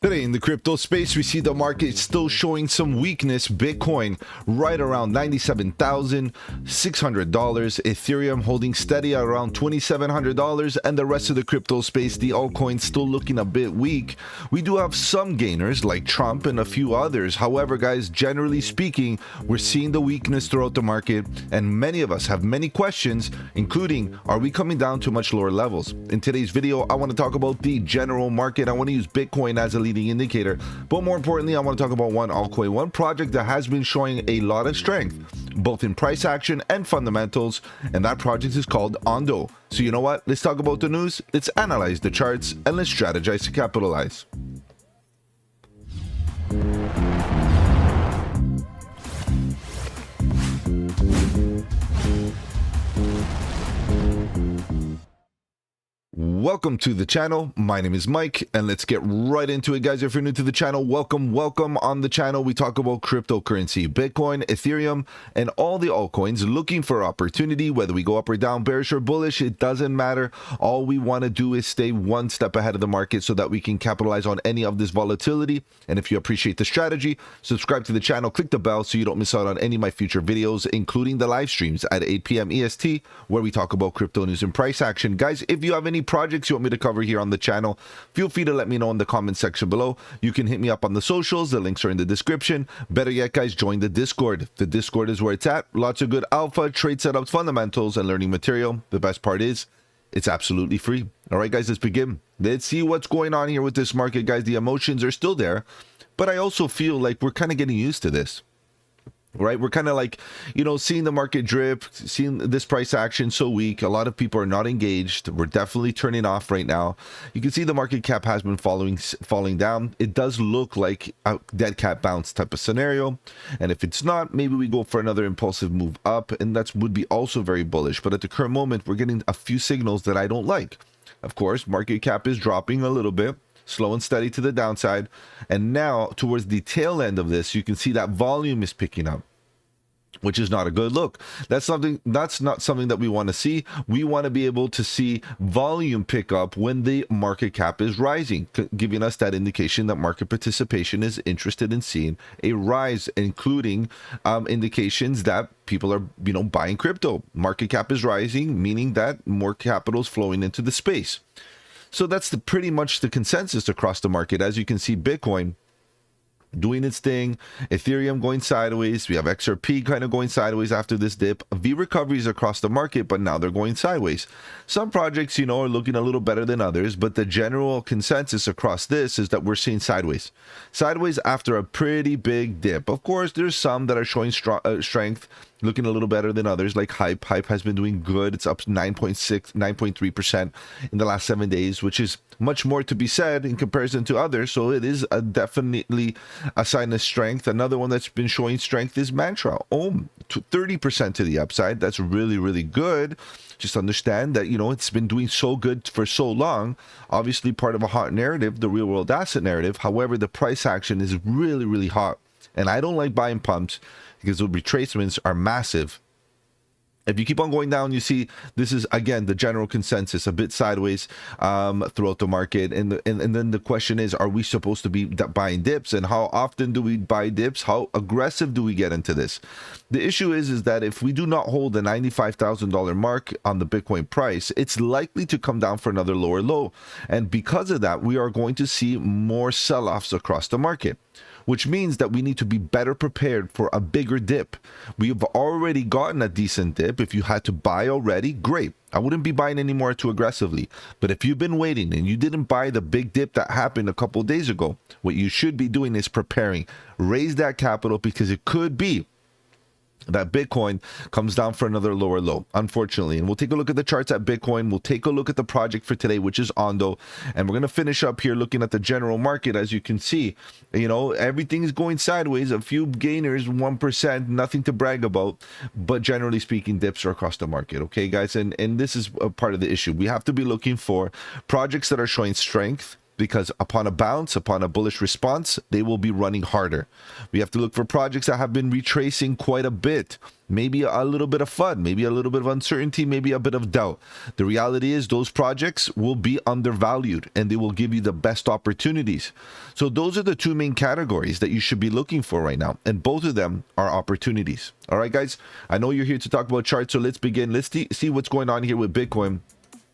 Today in the crypto space, we see the market still showing some weakness. Bitcoin right around $97,600, Ethereum holding steady at around $2,700, and the rest of the crypto space, the altcoins still looking a bit weak. We do have some gainers like Trump and a few others. However, guys, generally speaking, we're seeing the weakness throughout the market, and many of us have many questions, including, are we coming down to much lower levels? In today's video, I want to talk about the general market. I want to use Bitcoin as a leading indicator, but more importantly, I want to talk about one altcoin, one project that has been showing a lot of strength both in price action and fundamentals, and that project is called Ondo. So you know what, let's talk about the news, let's analyze the charts, and let's strategize to capitalize. Welcome to the channel. My name is Mike, and let's get right into it, guys. If you're new to the channel, welcome on the channel. We talk about cryptocurrency, Bitcoin, Ethereum, and all the altcoins, looking for opportunity. Whether we go up or down, bearish or bullish, it doesn't matter. All we want to do is stay one step ahead of the market so that we can capitalize on any of this volatility. And if you appreciate the strategy, subscribe to the channel, click the bell so you don't miss out on any of my future videos, including the live streams at 8 p.m. EST, where we talk about crypto news and price action. Guys, if you have any projects you want me to cover here on the channel, feel free to let me know in the comment section below. You can hit me up on the socials, the links are in the description. Better yet, guys, join the Discord. The Discord is where it's at. Lots of good alpha, trade setups, fundamentals, and learning material. The best part is it's absolutely free. All right, guys, let's begin. Let's see what's going on here with this market, guys. The emotions are still there, but I also feel like we're kind of getting used to this. Right, we're kind of like, you know, seeing the market drip, seeing this price action so weak. A lot of people are not engaged. We're definitely turning off right now. You can see the market cap has been falling down. It does look like a dead cat bounce type of scenario, and if it's not, maybe we go for another impulsive move up, and that would be also very bullish. But at the current moment, we're getting a few signals that I don't like. Of course, market cap is dropping a little bit, slow and steady to the downside, and now towards the tail end of this, you can see that volume is picking up, which is not a good look. That's not something that we want to see. We want to be able to see volume pick up when the market cap is rising, giving us that indication that market participation is interested in seeing a rise, including indications that people are, you know, buying crypto. Market cap is rising, meaning that more capital is flowing into the space. So that's pretty much the consensus across the market. As you can see, Bitcoin doing its thing, Ethereum going sideways, we have XRP kind of going sideways after this dip, V recoveries across the market, but now they're going sideways. Some projects, you know, are looking a little better than others, but the general consensus across this is that we're seeing sideways after a pretty big dip. Of course, there's some that are showing strength, looking a little better than others, like Hype has been doing good. It's up 9.3% in the last 7 days, which is much more to be said in comparison to others. So it is definitely a sign of strength. Another one that's been showing strength is Mantra. 30% to the upside. That's really, really good. Just understand that, you know, it's been doing so good for so long. Obviously part of a hot narrative, the real world asset narrative. However, the price action is really, really hot, and I don't like buying pumps because the retracements are massive. If you keep on going down, you see this is, again, the general consensus, a bit sideways throughout the market. And then the question is, are we supposed to be buying dips? And how often do we buy dips? How aggressive do we get into this? The issue is that if we do not hold the $95,000 mark on the Bitcoin price, it's likely to come down for another lower low. And because of that, we are going to see more sell-offs across the market, which means that we need to be better prepared for a bigger dip. We've already gotten a decent dip. If you had to buy already, great. I wouldn't be buying anymore too aggressively. But if you've been waiting and you didn't buy the big dip that happened a couple of days ago, what you should be doing is preparing. Raise that capital, because it could be that Bitcoin comes down for another lower low, unfortunately. And we'll take a look at the charts at Bitcoin. We'll take a look at the project for today, which is Ondo. And we're going to finish up here looking at the general market. As you can see, you know, everything is going sideways. A few gainers, 1%, nothing to brag about. But generally speaking, dips are across the market. Okay, guys? And this is a part of the issue. We have to be looking for projects that are showing strength, because upon a bounce, upon a bullish response, they will be running harder. We have to look for projects that have been retracing quite a bit. Maybe a little bit of fun, maybe a little bit of uncertainty, maybe a bit of doubt. The reality is those projects will be undervalued and they will give you the best opportunities. So those are the two main categories that you should be looking for right now. And both of them are opportunities. All right, guys, I know you're here to talk about charts. So let's begin. Let's see what's going on here with Bitcoin.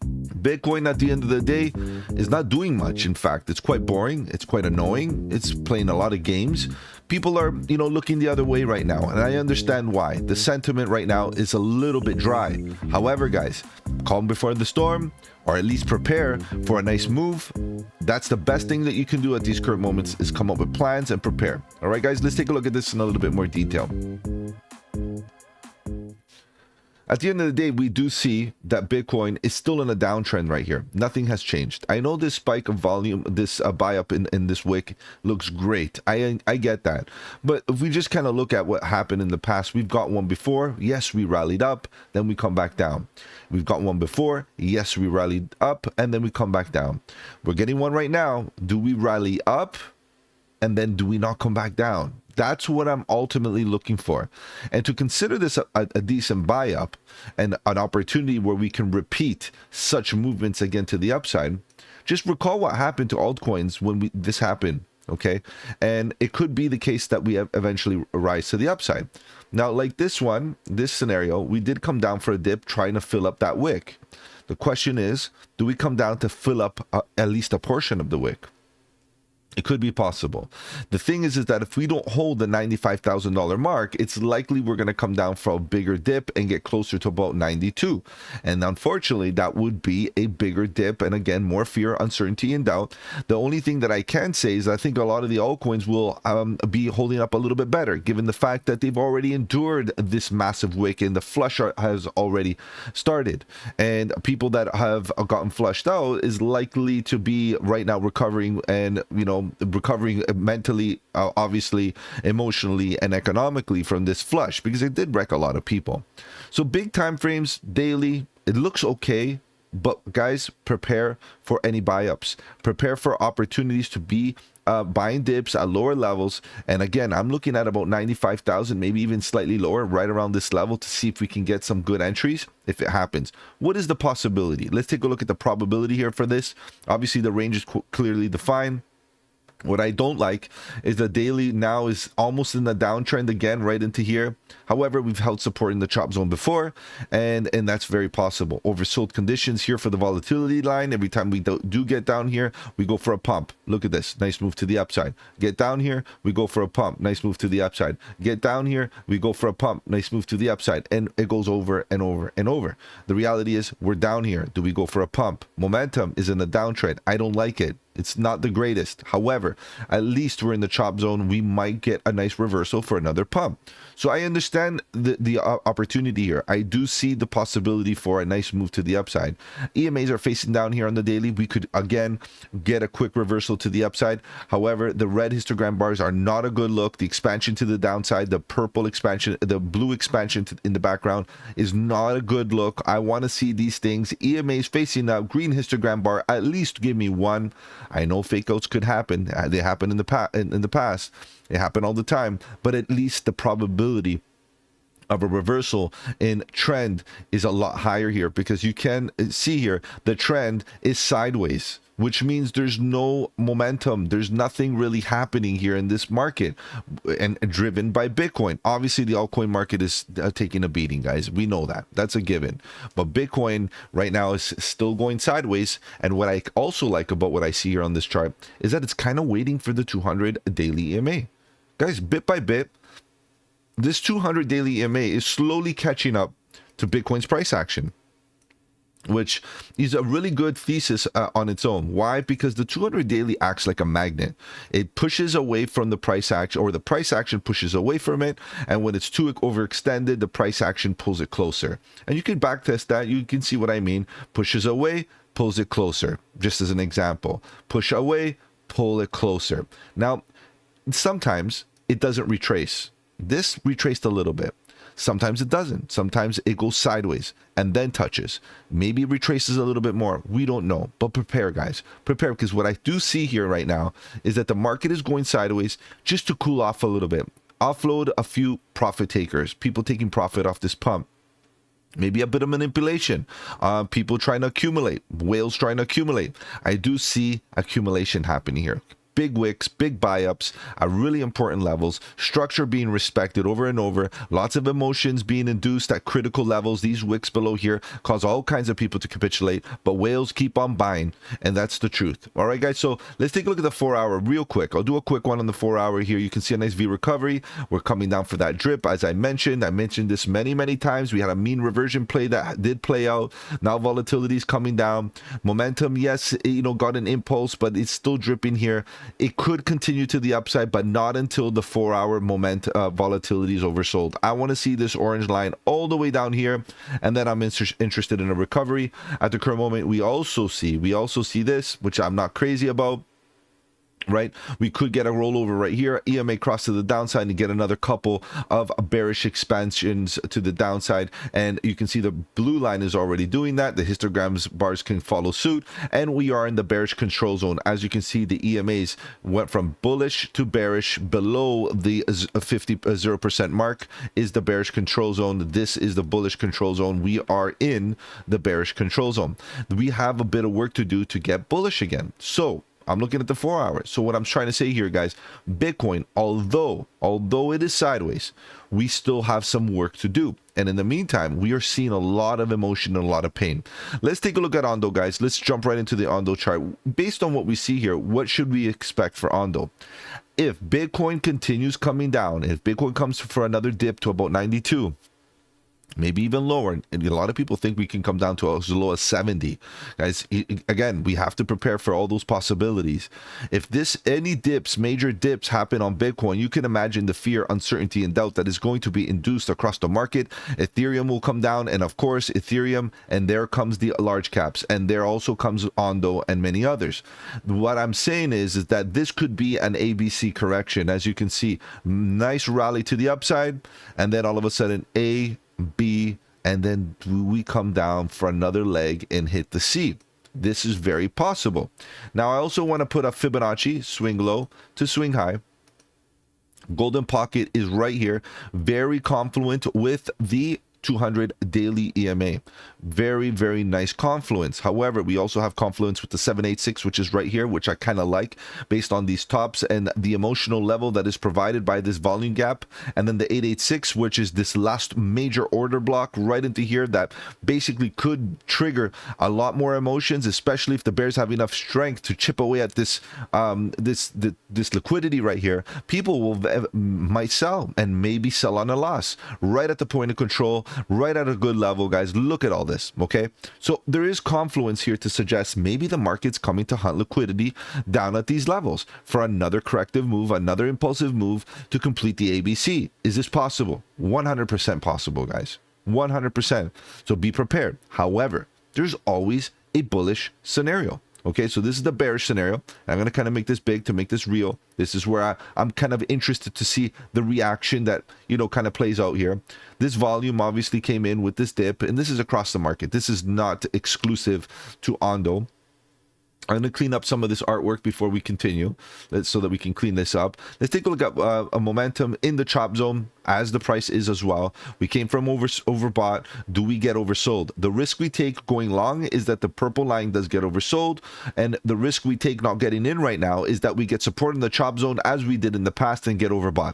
Bitcoin at the end of the day is not doing much. In fact, it's quite boring. It's quite annoying. It's playing a lot of games. People are, looking the other way right now. And I understand why. The sentiment right now is a little bit dry. However, guys, calm before the storm, or at least prepare for a nice move. That's the best thing that you can do at these current moments, is come up with plans and prepare. All right, guys, let's take a look at this in a little bit more detail. At the end of the day, we do see that Bitcoin is still in a downtrend right here. Nothing has changed. I know this spike of volume, this buy up in this wick looks great. I get that. But if we just kind of look at what happened in the past, we've got one before. Yes, we rallied up, then we come back down. We've got one before. Yes, we rallied up, and then we come back down. We're getting one right now. Do we rally up, and then do we not come back down? That's what I'm ultimately looking for. And to consider this a decent buy up and an opportunity where we can repeat such movements again to the upside, just recall what happened to altcoins when this happened, okay? And it could be the case that we eventually rise to the upside. Now, like this scenario, we did come down for a dip trying to fill up that wick. The question is, do we come down to fill up at least a portion of the wick? It could be possible. The thing is that if we don't hold the $95,000 mark, it's likely we're going to come down for a bigger dip and get closer to about 92. And unfortunately, that would be a bigger dip. And again, more fear, uncertainty, and doubt. The only thing that I can say is I think a lot of the altcoins will be holding up a little bit better, given the fact that they've already endured this massive wick and the flush has already started. And people that have gotten flushed out is likely to be right now recovering and, recovering mentally, obviously, emotionally, and economically from this flush, because it did wreck a lot of people. So big time frames, daily, it looks okay. But guys, prepare for any buy-ups. Prepare for opportunities to be buying dips at lower levels. And again, I'm looking at about 95,000, maybe even slightly lower, right around this level, to see if we can get some good entries if it happens. What is the possibility? Let's take a look at the probability here for this. Obviously, the range is clearly defined. What I don't like is the daily now is almost in the downtrend again, right into here. However, we've held support in the chop zone before, and that's very possible. Oversold conditions here for the volatility line. Every time we do get down here, we go for a pump. Look at this. Nice move to the upside. Get down here, we go for a pump. Nice move to the upside. Get down here, we go for a pump. Nice move to the upside. And it goes over and over and over. The reality is we're down here. Do we go for a pump? Momentum is in a downtrend. I don't like it. It's not the greatest. However, at least we're in the chop zone. We might get a nice reversal for another pump. So I understand the opportunity here. I do see the possibility for a nice move to the upside. EMAs are facing down here on the daily. We could, again, get a quick reversal to the upside. However, the red histogram bars are not a good look. The expansion to the downside, the purple expansion, the blue expansion in the background is not a good look. I want to see these things. EMAs facing up, green histogram bar, at least give me one. I know fake outs could happen. They happen in the past. They happen all the time. But at least the probability of a reversal in trend is a lot higher here, because you can see here the trend is sideways, which means there's no momentum. There's nothing really happening here in this market, and driven by Bitcoin. Obviously, the altcoin market is taking a beating, guys. We know that. That's a given. But Bitcoin right now is still going sideways. And what I also like about what I see here on this chart is that it's kind of waiting for the 200 daily EMA. Guys, bit by bit, this 200 daily EMA is slowly catching up to Bitcoin's price action, which is a really good thesis on its own. Why? Because the 200 daily acts like a magnet. It pushes away from the price action, or the price action pushes away from it. And when it's too overextended, the price action pulls it closer. And you can backtest that. You can see what I mean. Pushes away, pulls it closer. Just as an example. Push away, pull it closer. Now, sometimes it doesn't retrace. This retraced a little bit. Sometimes it doesn't. Sometimes it goes sideways and then touches. Maybe it retraces a little bit more. We don't know. But prepare, guys. Prepare, because what I do see here right now is that the market is going sideways just to cool off a little bit. Offload a few profit takers, people taking profit off this pump. Maybe a bit of manipulation, people trying to accumulate, whales trying to accumulate. I do see accumulation happening here. Big wicks, big buy-ups at really important levels, structure being respected over and over, lots of emotions being induced at critical levels. These wicks below here cause all kinds of people to capitulate, but whales keep on buying, and that's the truth. All right, guys, so let's take a look at the 4 hour real quick. I'll do a quick one on the 4 hour here. You can see a nice V recovery. We're coming down for that drip, as I mentioned. I mentioned this many times. We had a mean reversion play that did play out. Now volatility is coming down. Momentum, yes, got an impulse, but it's still dripping here. It could continue to the upside, but not until the 4 hour volatility is oversold. I want to see this orange line all the way down here, and then I'm interested in a recovery. At the current moment, we also see this, which I'm not crazy about. Right, we could get a rollover right here, EMA cross to the downside, and get another couple of bearish expansions to the downside. And you can see the blue line is already doing that. The histograms bars can follow suit, and we are in the bearish control zone. As you can see, the EMAs went from bullish to bearish. Below the 0% mark is the bearish control zone. This is the bullish control zone. We are in the bearish control zone. We have a bit of work to do to get bullish again. So I'm looking at the 4 hours. So what I'm trying to say here, guys, Bitcoin, although it is sideways, we still have some work to do. And in the meantime, we are seeing a lot of emotion and a lot of pain. Let's take a look at Ondo, guys. Let's jump right into the Ondo chart. Based on what we see here, what should we expect for Ondo? If Bitcoin continues coming down, if Bitcoin comes for another dip to about 92, maybe even lower, and a lot of people think we can come down to as low as 70. Guys, again, we have to prepare for all those possibilities. If any major dips happen on Bitcoin, you can imagine the fear, uncertainty, and doubt that is going to be induced across the market. Ethereum will come down, and of course Ethereum, and there comes the large caps, and there also comes Ondo and many others. What I'm saying is that this could be an ABC correction. As you can see, nice rally to the upside, and then all of a sudden B, and then we come down for another leg and hit the C. This is very possible. Now, I also want to put a Fibonacci swing low to swing high. Golden pocket is right here, very confluent with the 200 daily EMA. Very nice confluence. However, we also have confluence with the 786, which is right here, which I kind of like based on these tops and the emotional level that is provided by this volume gap. And then the 886, which is this last major order block right into here that basically could trigger a lot more emotions, especially if the bears have enough strength to chip away at this this liquidity right here. People might sell, and maybe sell on a loss right at the point of control, right at a good level. Guys, look at all this. Okay, so there is confluence here to suggest maybe the market's coming to hunt liquidity down at these levels for another corrective move, another impulsive move to complete the ABC. Is this possible? 100% possible, guys. 100%. So be prepared. However, there's always a bullish scenario. Okay, so this is the bearish scenario. I'm going to kind of make this big to make this real. This is where I'm kind of interested to see the reaction that, kind of plays out here. This volume obviously came in with this dip, and this is across the market. This is not exclusive to Ondo. I'm going to clean up some of this artwork before we continue so that we can clean this up. Let's take a look at a momentum in the chop zone as the price is as well. We came from overbought. Do we get oversold? The risk we take going long is that the purple line does get oversold, and the risk we take not getting in right now is that we get support in the chop zone as we did in the past and get overbought.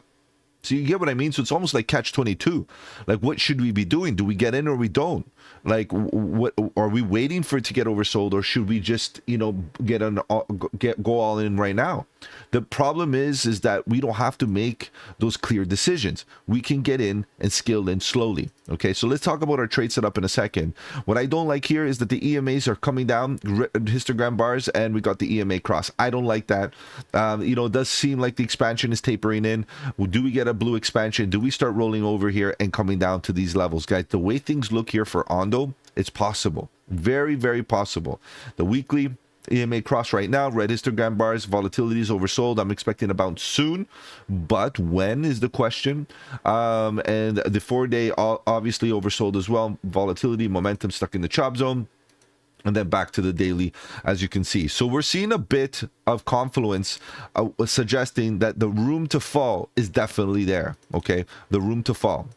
So you get what I mean? So it's almost like catch-22. Like, what should we be doing? Do we get in or we don't? Like, what are we waiting for it to get oversold, or should we just, go all in right now? The problem is that we don't have to make those clear decisions. We can get in and scale in slowly. Okay, so let's talk about our trade setup in a second. What I don't like here is that the EMAs are coming down, histogram bars, and we got the EMA cross. I don't like that. It does seem like the expansion is tapering in. Do we get a blue expansion? Do we start rolling over here and coming down to these levels? Guys, the way things look here for Ondo, it's possible. Very possible. The weekly, EMA cross right now, red histogram bars, volatility is oversold. I'm expecting a bounce soon, but when is the question. And the 4-day obviously oversold as well. Volatility, momentum stuck in the chop zone. And then back to the daily, as you can see. So we're seeing a bit of confluence suggesting that the room to fall is definitely there. Okay, the room to fall.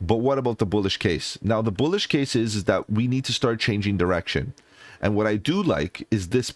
But what about the bullish case? Now, the bullish case is that we need to start changing direction. And what I do like is this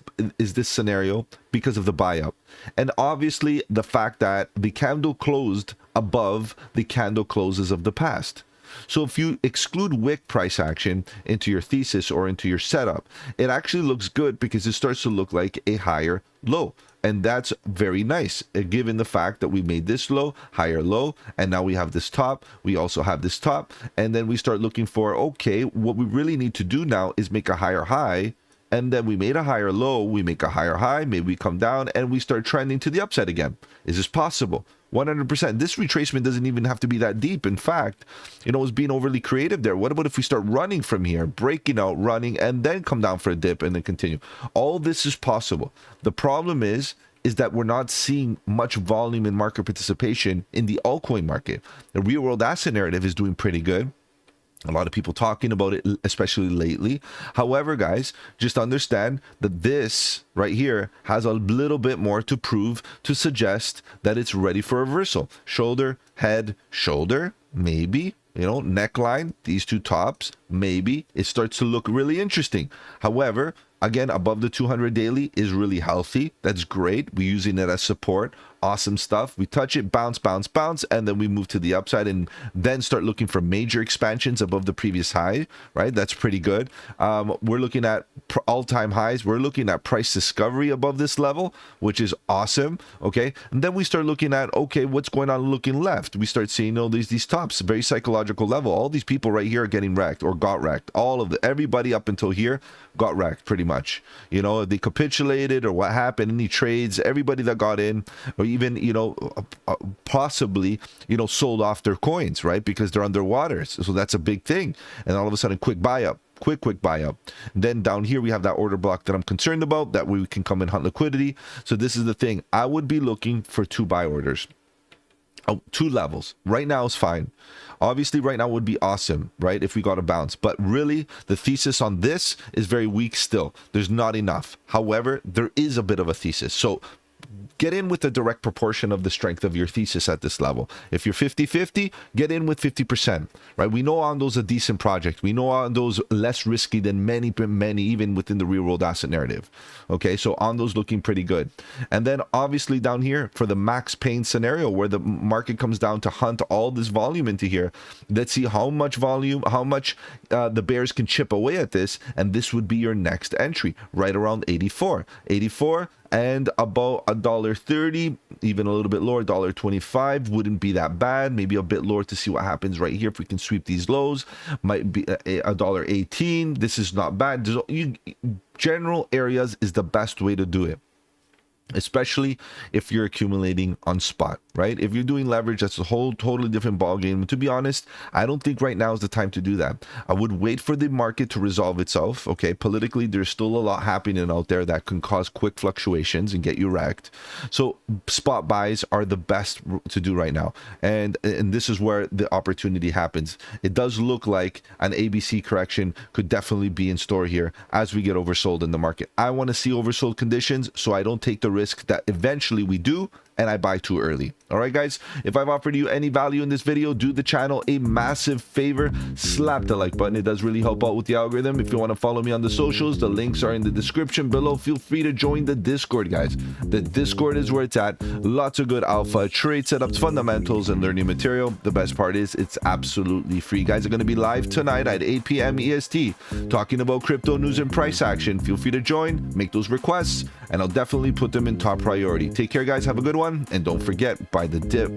scenario because of the buy up. And obviously the fact that the candle closed above the candle closes of the past. So if you exclude wick price action into your thesis or into your setup, it actually looks good because it starts to look like a higher low. And that's very nice, given the fact that we made this low, higher low, and now we have this top. We also have this top. And then we start looking for, okay, what we really need to do now is make a higher high. And then we made a higher low, we make a higher high, maybe we come down and we start trending to the upside again. Is this possible? 100%. This retracement doesn't even have to be that deep. In fact, you know, it's being overly creative there. What about if we start running from here, breaking out, running, and then come down for a dip and then continue? All this is possible. The problem is that we're not seeing much volume in market participation in the altcoin market. The real world asset narrative is doing pretty good. A lot of people talking about it, especially lately. However, guys, just understand that this right here has a little bit more to prove to suggest that it's ready for reversal. Shoulder, head, shoulder, maybe. You know, neckline, these two tops, maybe. It starts to look really interesting. However, again, above the 200 daily is really healthy. That's great. We're using it as support. Awesome stuff. We touch it, bounce, bounce, bounce, and then we move to the upside and then start looking for major expansions above the previous high, right? That's pretty good. We're looking at all-time highs. We're looking at price discovery above this level, which is awesome, okay? And then we start looking at, okay, what's going on looking left? We start seeing all these tops, very psychological level. All these people right here are getting wrecked or got wrecked. Everybody up until here got wrecked pretty much. You know, they capitulated or what happened, any trades, everybody that got in, or even, you know, possibly, you know, sold off their coins, right? Because they're underwater. So that's a big thing. And all of a sudden, quick buy up. Quick buy up. Then down here we have that order block that I'm concerned about, that we can come and hunt liquidity. So this is the thing. I would be looking for 2 buy orders. 2 levels. Right now is fine. Obviously right now would be awesome, right, if we got a bounce, but really the thesis on this is very weak still. There's not enough. However, there is a bit of a thesis. So get in with a direct proportion of the strength of your thesis at this level. If you're 50-50, get in with 50%, right? We know Ondo's a decent project. We know Ondo's less risky than many, even within the real world asset narrative. Okay, so Ondo's looking pretty good. And then obviously down here for the max pain scenario where the market comes down to hunt all this volume into here, let's see how much volume, how much the bears can chip away at this, and this would be your next entry right around 84 and about $1.30, even a little bit lower, $1.25 wouldn't be that bad. Maybe a bit lower to see what happens right here if we can sweep these lows. Might be $1.18. This is not bad. General areas is the best way to do it, especially if you're accumulating on spot, right? If you're doing leverage, that's a whole totally different ballgame. To be honest, I don't think right now is the time to do that. I would wait for the market to resolve itself. Okay, politically, there's still a lot happening out there that can cause quick fluctuations and get you wrecked. So spot buys are the best to do right now, and this is where the opportunity happens. It does look like an ABC correction could definitely be in store here as we get oversold in the market. I want to see oversold conditions so I don't take the risk that eventually we do and I buy too early. All right, guys, if I've offered you any value in this video, do the channel a massive favor, slap the like button. It does really help out with the algorithm. If you want to follow me on the socials, the links are in the description below. Feel free to join the Discord, guys. The Discord is where it's at. Lots of good alpha, trade setups, fundamentals, and learning material. The best part is it's absolutely free. Guys are going to be live tonight at 8 p.m. EST talking about crypto news and price action. Feel free to join, make those requests, and I'll definitely put them in top priority. Take care, guys. Have a good one. And don't forget, buy the dip.